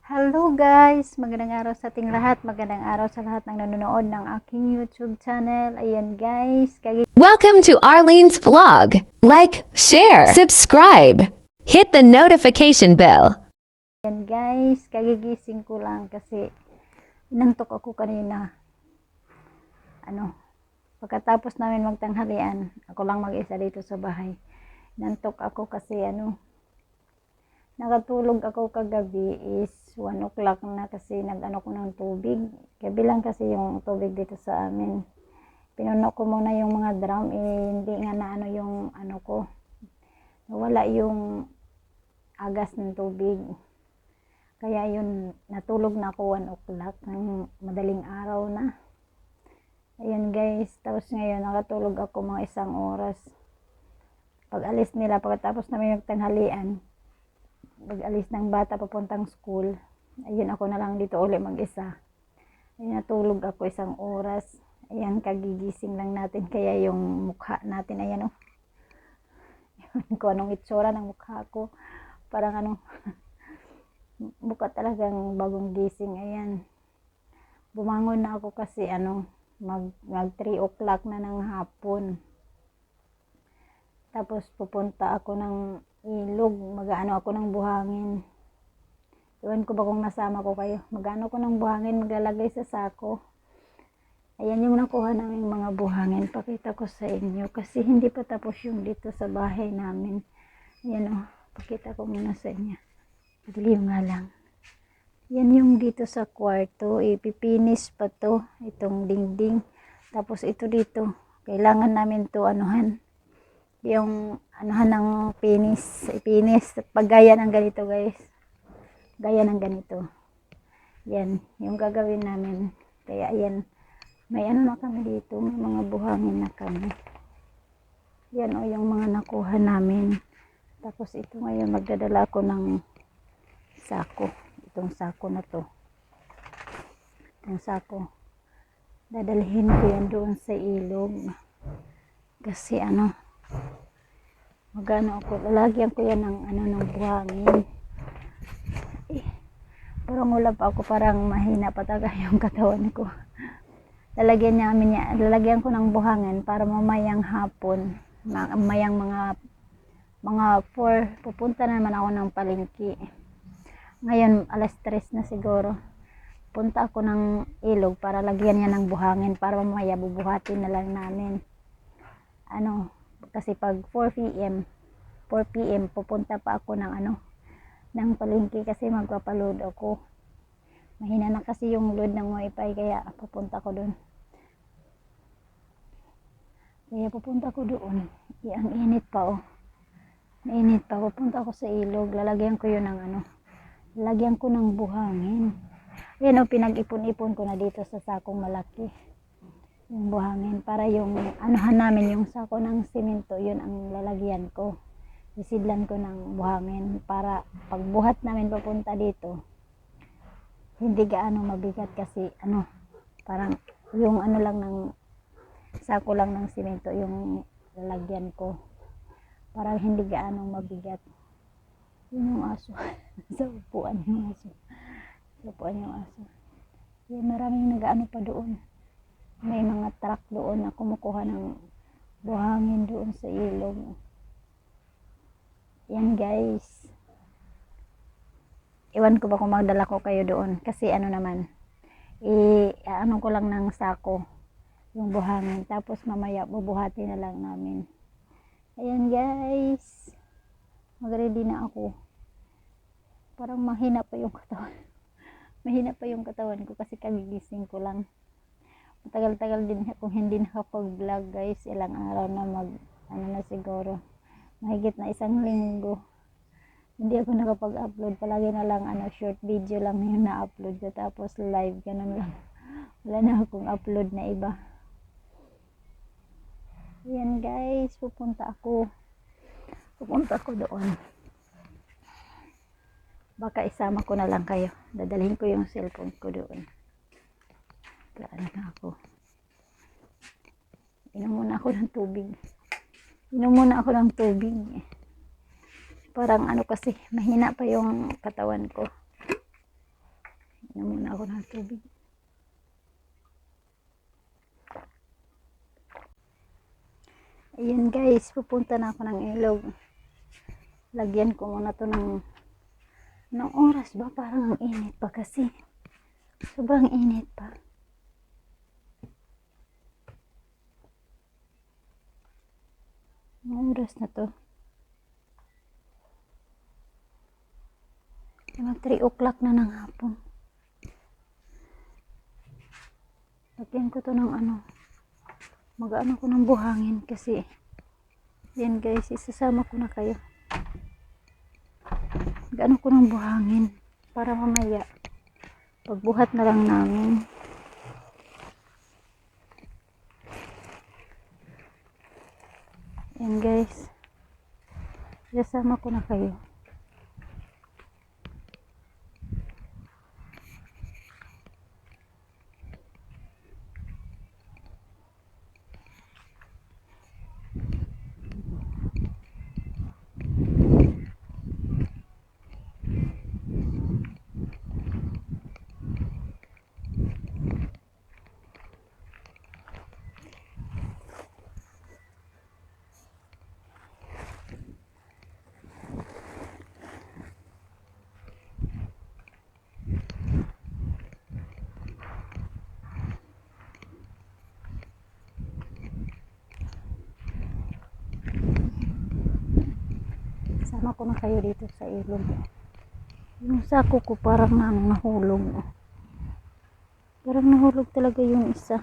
Hello guys! Magandang araw sa ating lahat. Magandang araw sa lahat ng nanonood ng aking YouTube channel. Ayan guys. Welcome to Arlene's vlog. Like, share, subscribe. Hit the notification bell. Ayan guys. Kagigising ko lang kasi inantok ako kanina. Pagkatapos namin magtanghalian, ako lang mag-isa dito sa bahay. Inantok ako kasi nakatulog ako kagabi is 1 o'clock na kasi nag-ano ko ng tubig. Gabi lang kasi yung tubig dito sa amin. Pinuno ko muna yung mga drum, hindi nga na yung ko. Nawala yung agas ng tubig. Kaya yun, natulog na ako 1 o'clock ng madaling araw na. Ayan guys, tapos ngayon nakatulog ako mga 1 oras. Pag alis nila, pagkatapos namin magtanghalian, pag-alis ng bata papuntang school, ayun ako na lang dito uli mag-isa. Ayun, natulog ako 1 oras. Ayan, kagigising lang natin. Kaya yung mukha natin, ayan kung anong itsura ng mukha ko. Parang mukha talagang bagong gising. Ayan. Bumangon na ako kasi mag 3 o'clock na ng hapon. Tapos pupunta ako ng ilog, mag-ano ako ng buhangin. Iwan ko ba kung nasama ko kayo. Mag-ano ko ng buhangin, maglalagay sa sako. Ayan yung nakuha namin mga buhangin. Pakita ko sa inyo kasi hindi pa tapos yung dito sa bahay namin. Ayan pakita ko muna sa inyo. Dilim nga lang. Yan yung dito sa kwarto. Ipipinis pa to. Itong dingding. Tapos ito dito. Kailangan namin to yung ng ipinis pag gaya ng ganito guys, gaya ng ganito, yan yung gagawin namin. Kaya ayan, may na kami dito, may mga buhangin na kami. Yan yung mga nakuha namin. Tapos ito ngayon magdadala ako ng sako, itong sako na to, itong sako dadalhin ko yan doon sa ilog kasi magano ako, lalagyan ko yan ng buhangin. Parang wala pa ako, parang mahina pa talaga yung katawan ko. Lalagyan ko ng buhangin para mamayang hapon, mamayang mga 4, pupunta naman ako ng palengke. Ngayon alas 3 na siguro. Punta ako ng ilog para lagyan niya ng buhangin para mamaya bubuhatin na lang namin. Kasi pag 4 PM pupunta pa ako ng palengke kasi magpapaload ako. Mahina na kasi yung load ng wifi kaya pupunta ko doon. Ang init pa Mainit pa. Pupunta ako sa ilog. Lalagyan ko yun lalagyan ko ng buhangin. Yan pinag-ipon-ipon ko na dito sa sakong malaki. Yung buhangin para yung namin yung sako ng simento, yun ang lalagyan ko. Isidlan ko ng buhangin para pagbuhat namin papunta dito hindi gaano mabigat kasi parang yung lang ng sako lang ng simento yung lalagyan ko para hindi gaano mabigat. Yun yung aso. Sa upuan yung aso. Yan, maraming nag-ano pa doon. May mga truck doon na kumukuha ng buhangin doon sa ilog. Yan guys. Iwan ko ba kung magdala ko kayo doon. Kasi ko lang ng sako yung buhangin. Tapos mamaya bubuhati na lang namin. Ayan guys. Mag-ready na ako. Parang mahina pa yung katawan. Mahina pa yung katawan ko kasi kagigising ko lang. Matagal-tagal din kung hindi nakapag-vlog guys. Ilang araw na na siguro. Mahigit na 1 linggo. Hindi ako nakapag-upload. Palagi na lang short video lang yung na-upload ko. Tapos live, ganun lang. Wala na akong upload na iba. Ayan guys, pupunta ako doon. Baka isama ko na lang kayo. Dadalhin ko yung cellphone ko doon. Inom muna ako ng tubig. Parang kasi mahina pa yung katawan ko. na muna ako ng tubig. Ayan guys, pupunta na ako ng ilog. Lagyan ko muna to ng oras ba? Parang ang init pa kasi. Sobrang init pa. Ang oras na to. Mga 3 o'clock na ng hapon. Lagyan ko to ng mag-ano ko ng buhangin kasi yan guys, isasama ko na kayo. Mag-ano ko ng buhangin para mamaya pagbuhat na lang namin. Yan guys, isasama ko na kayo. Sama ko na kayo dito sa ilog. Yung sako ko parang nahulog. Parang nahulog talaga yung isa.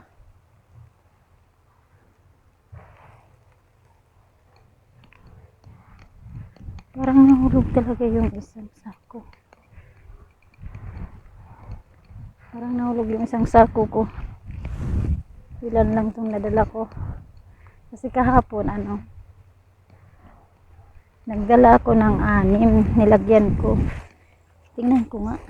Parang nahulog talaga yung isang sako. Parang nahulog yung isang sako ko. Ilan lang itong nadala ko. Kasi kahapon nagdala ako ng 6, nilagyan ko. Tingnan ko nga.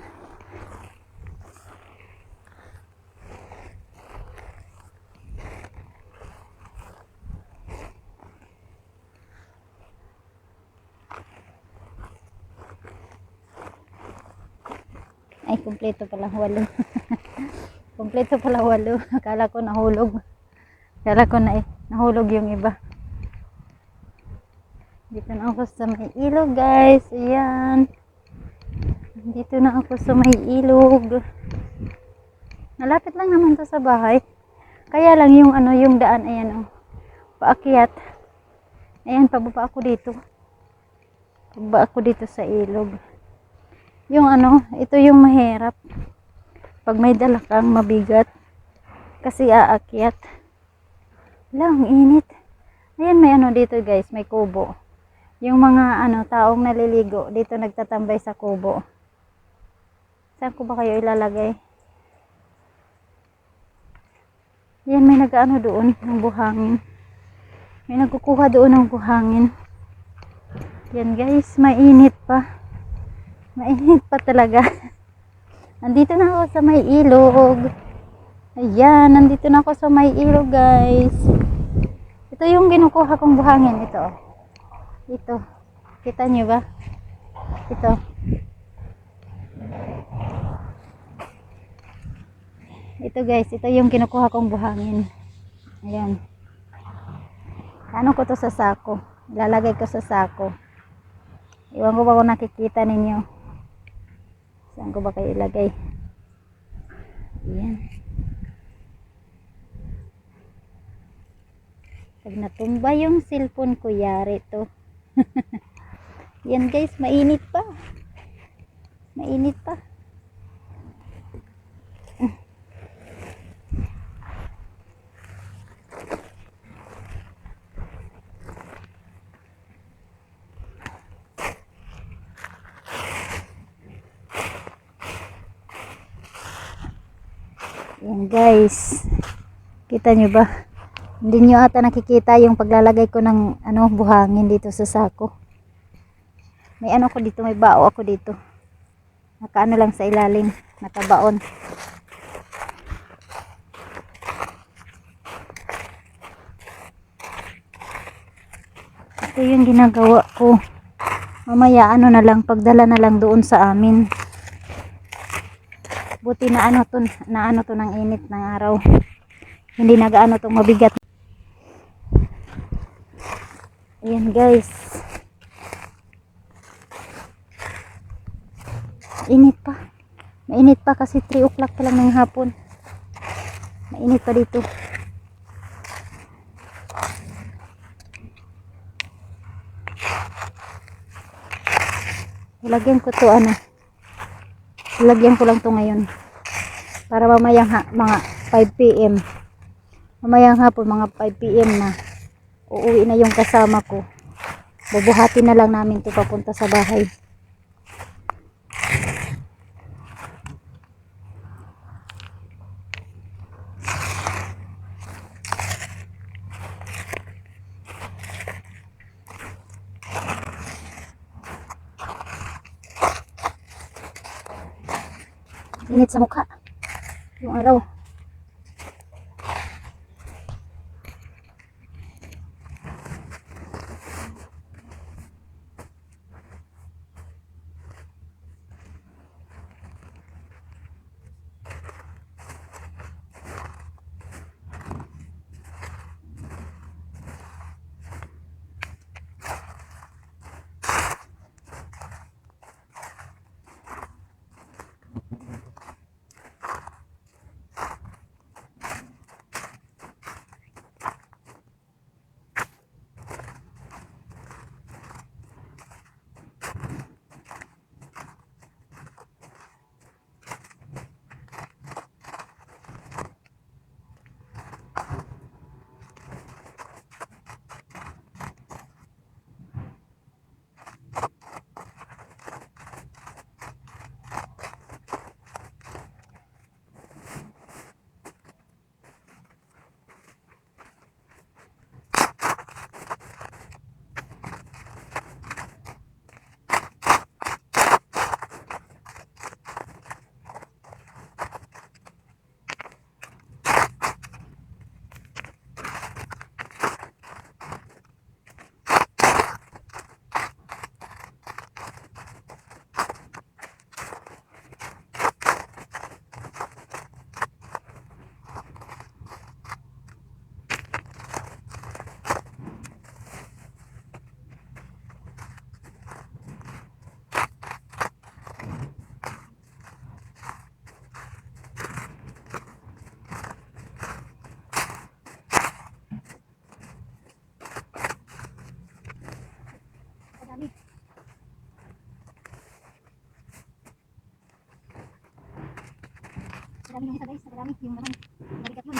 Ay, kumpleto pala 8. Kumpleto pala 8. Akala ko nahulog. Akala ko nahulog yung iba. Dito na ako sa may ilog guys. Ayan. Dito na ako sa may ilog. Malapit lang naman to sa bahay. Kaya lang yung yung daan ayan paakyat. Ayan, pababa ako dito. Pababa ako dito sa ilog. Yung ito yung mahirap. Pag may dala kang mabigat. Kasi aakyat. Lang init. Ayan, may dito guys, may kubo. Yung mga taong naliligo dito nagtatambay sa kubo. Saan ko ba kayo ilalagay? Yan, may doon ng buhangin. May nagkukuha doon ng buhangin. Yan guys, mainit pa. Mainit pa talaga. Nandito na ako sa may ilog. Ayan, nandito na ako sa may ilog guys. Ito yung kinukuha kong buhangin. Ito. Kita nyo ba? Ito. Ito guys, ito yung kinukuha kong buhangin. Ayan. Ano ko to sa sako? Ilalagay ko sa sako. Iwan ko ba kung nakikita ninyo? Saan ko ba kayo ilagay? Ayan. Pag natumba yung cellphone ko, yari to. Yan guys, mainit pa. Mainit pa. Yan guys. Kita nyo ba? Hindi nyo ata nakikita yung paglalagay ko ng buhangin dito sa sako. May ko dito, may bao ako dito. Nakaano lang sa ilalim, nakabaon. Ito yung ginagawa ko. Mamaya na lang, pagdala na lang doon sa amin. Buti na ano to ng init ng araw. Hindi nagaano tong mabigat. Ayan guys. Init pa. Mainit pa kasi 3 o'clock pa lang ng hapon. Mainit pa dito. Ilagyan ko to ilagyan ko lang to ngayon. Para mamayang mga 5 p.m. Mamayang hapon mga 5 p.m. na. Uuwi na yung kasama ko. Bubuhatin na lang namin to papunta sa bahay. Init sa mukha. Yung araw. Madami. Madami yung isa guys. Madami yung laman. Mabigat yun.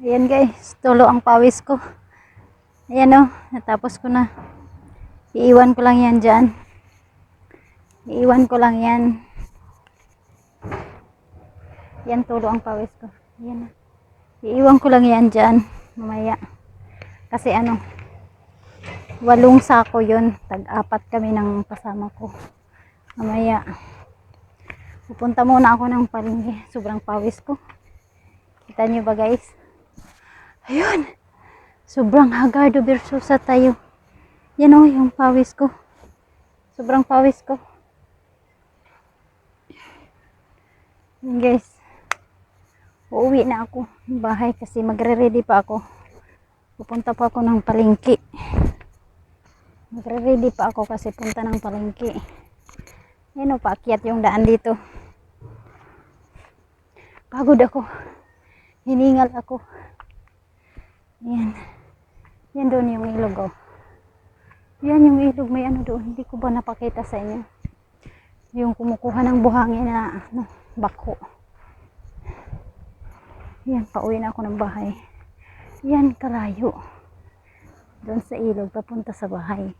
Ayan guys, tulo ang pawis ko. Ayan o, natapos ko na. Iiwan ko lang yan dyan. Iiwan ko lang yan. Yan, tulo ang pawis ko. Ayan. Iiwan ko lang yan dyan. Mamaya. Kasi 8 sako yun. Tag-4 kami ng kasama ko. Mamaya. Pupunta muna ako ng palengke. Sobrang pawis ko. Kita nyo ba guys? Ayun. Sobrang Hagardo Versosa tayo. Yan o, yung pawis ko. Sobrang pawis ko. Yan guys. Uuwi na ako ng bahay kasi magre-ready pa ako. Pupunta pa ako ng palengke. Magre-ready pa ako kasi punta ng palengke. Yan o, paakyat yung daan dito. Pagod ako. Hiningal ako. Yan. Yan doon yung ilog oh. Yan yung ilog, may doon. Hindi ko ba napakita sa inyo? Yung kumukuha ng buhangin na bako. Yan, pauwi na ako ng bahay. Yan, kalayo. Doon sa ilog, papunta sa bahay.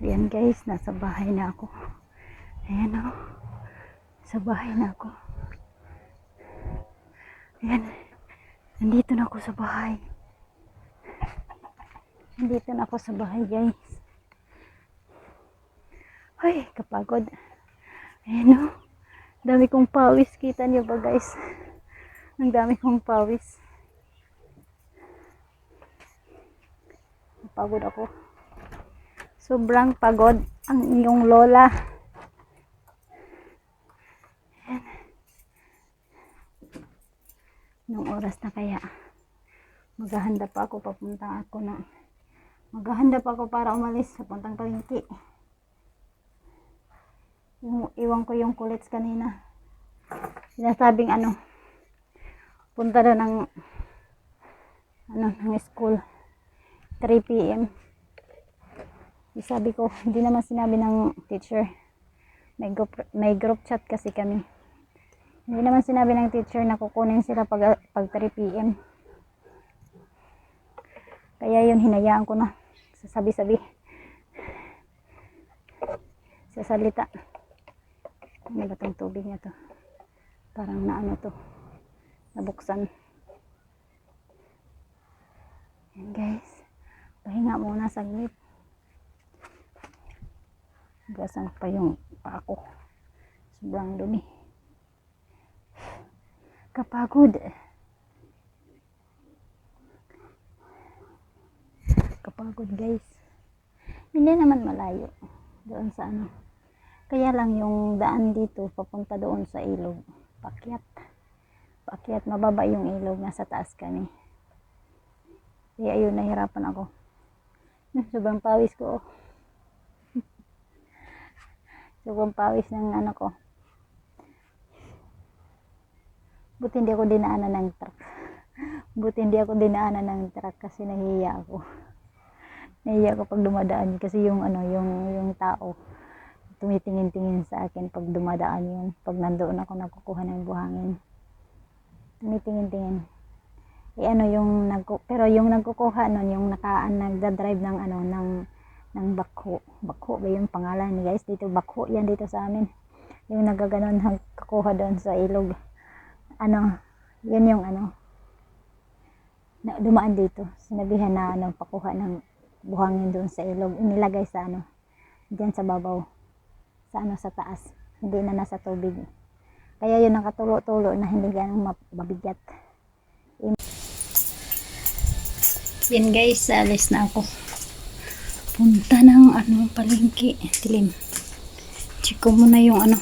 Ayan guys, nasa bahay na ako. Ayan o. Sa bahay na ako. Ayan. Nandito na ako sa bahay. Nandito na ako sa bahay guys. Ay, kapagod. Ayan o. Dami kong pawis. Kita niyo ba guys? Ang dami kong pawis. Pagod ako. Sobrang pagod ang iyong lola. Ayan. Nung oras na kaya maghahanda pa ako maghahanda pa ako para umalis sa puntang palengke. Iwan ko yung kulits kanina. Sinasabing punta na ng school 3 PM. Sabi ko, hindi naman sinabi ng teacher. May group chat kasi kami. Hindi naman sinabi ng teacher na kukunin sila pag 3 PM. Kaya yun, hinayaan ko na. Sasabi-sabi. Sasalita. Ano ba itong tubig na to? Parang to. Nabuksan. Yan guys. Pahinga muna saglit. Gasan pa yung paa ko. Sobrang dumi. Kapagod. Kapagod guys. Hindi naman malayo. Doon sa Kaya lang yung daan dito papunta doon sa ilog. Paakyat. Paakyat. Mababa yung ilog. Nasa taas kami. Kaya ayun, nahirapan ako. Sobrang pawis ko. Sobrang pawis ng ko. Buti hindi ako dinaanan ng truck. Buti hindi ako dinaanan ng truck kasi nahihiya ako. Nahihiya ako pag dumadaan kasi yung tao tumitingin-tingin sa akin pag dumadaan yun. Pag nandoon ako nakukuha ng buhangin. Tumitingin-tingin. Pero yung nagkukuha nun, yung nagda-drive ng bakho. Bakho ba yung pangalan ni guys? Dito bakho yan dito sa amin. Yung nagaganon nagkukuha doon sa ilog. Yun yung na dumaan dito. Sinabihan na pakuha ng buhangin doon sa ilog. Inilagay sa diyan sa babaw. Sa taas. Hindi na nasa tubig. Kaya yun nakatulo-tulo na hindi ganang mabigat. Yan guys, alis na ako. Punta ng palengke. Dilim. Check ko muna yung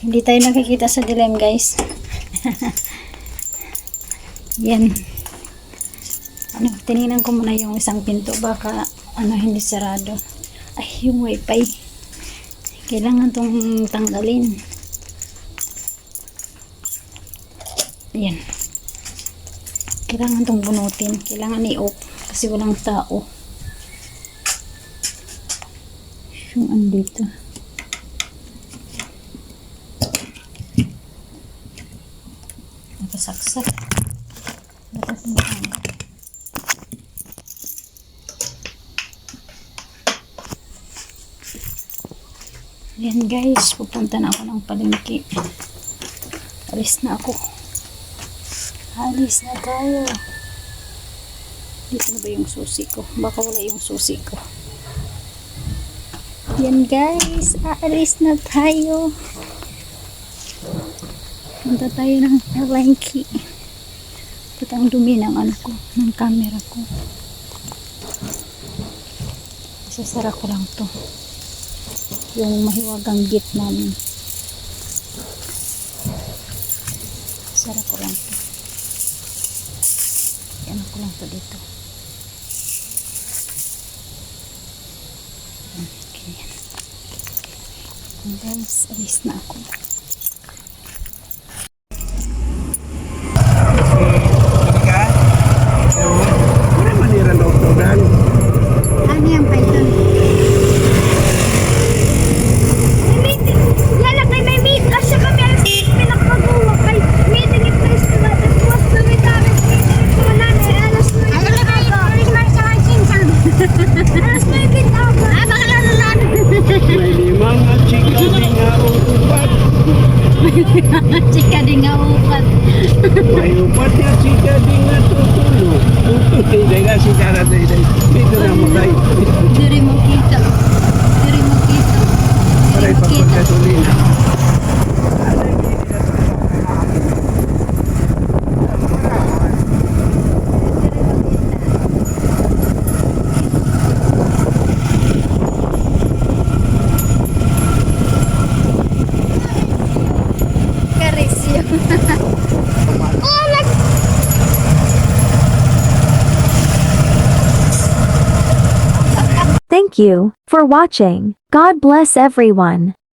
Hindi tayo nakikita sa dilim guys. Yan. Tinignan ko muna yung isang pinto. Baka hindi sarado. Ay, yung wifi. Kailangan tong tanggalin. Yan. Kailangan tong bunutin. Kailangan i-off. Kasi walang tao. Yung andito. Nakasaksak. Nakasaksak. Yan guys, pupunta na ako ng palengke. Alis na ako. Alis na tayo. Dito na ba yung susi ko? Baka wala yung susi ko. Yan guys, aalis na tayo. Punta tayo ng palengke. Putang dumi ng ng camera ko. Isasara ko lang to. Yung mahiwagang gate namin. Sara ko lang to. Yan ko lang to dito. Okay. And guys, alis na ako. Ano yung python? Chika di nga upat. May upat niya chika di nga tutulog. Hindi nga si Cara dito na matay. Diri mo kita. Diri mo kita. Para Diri mo kita. ipagpagkasulina. Karisyo. Thank you for watching. God bless everyone.